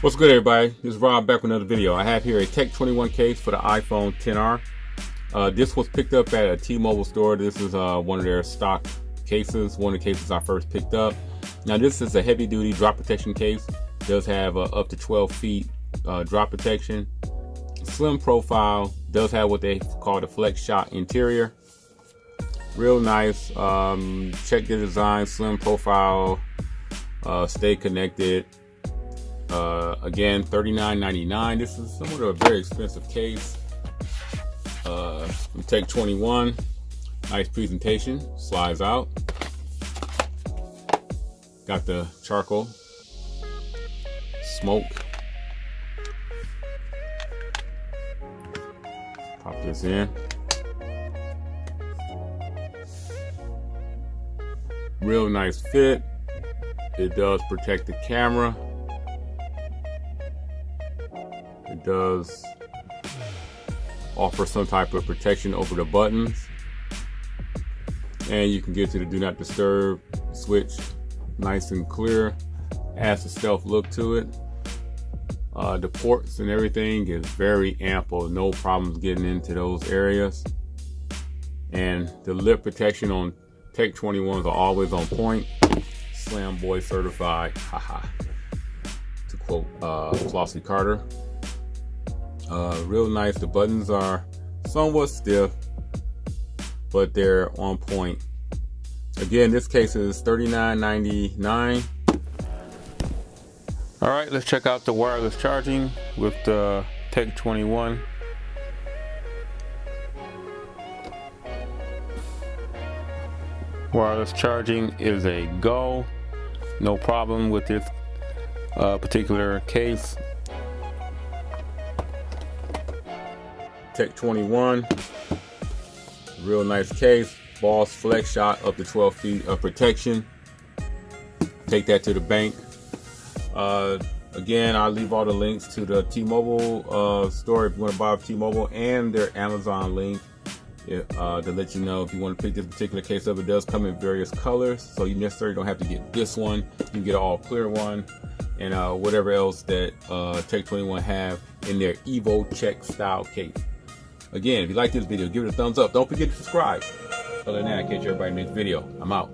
What's good, everybody? This is Rob back with another video. I have here a Tech 21 case for the iPhone XR. This was picked up at a T-Mobile store. This is one of their stock cases, one of the cases I first picked up. Now this is a heavy duty drop protection case. It does have up to 12 feet drop protection. Slim profile, does have what they call the FlexShock interior. Real nice. Check the design, slim profile, stay connected. Again, $39.99. This is somewhat of a very expensive case. From Tech 21. Nice presentation. Slides out. Got the charcoal smoke. Pop this in. Real nice fit. It does protect the camera. It does offer some type of protection over the buttons, and you can get to the do not disturb switch nice and clear. Adds a stealth look to it. The ports and everything is very ample, no problems getting into those areas, and the lip protection on Tech 21s are always on point. Slam boy certified, haha, to quote Flossie Carter. Real nice. The buttons are somewhat stiff, but they're on point. Again, this case is $39.99. All right, let's check out the wireless charging with the Tech 21. Wireless charging is a go. No problem with this particular case. Tech 21, real nice case. Boss FlexShock, up to 12 feet of protection. Take that to the bank. Again, I'll leave all the links to the T-Mobile store if you want to buy T-Mobile, and their Amazon link to let you know if you want to pick this particular case up. It does come in various colors, so you necessarily don't have to get this one. You can get an all clear one, and whatever else that Tech 21 have in their Evo Check style case. Again, if you like this video, give it a thumbs up. Don't forget to subscribe. Other than that, I'll catch everybody in the next video. I'm out.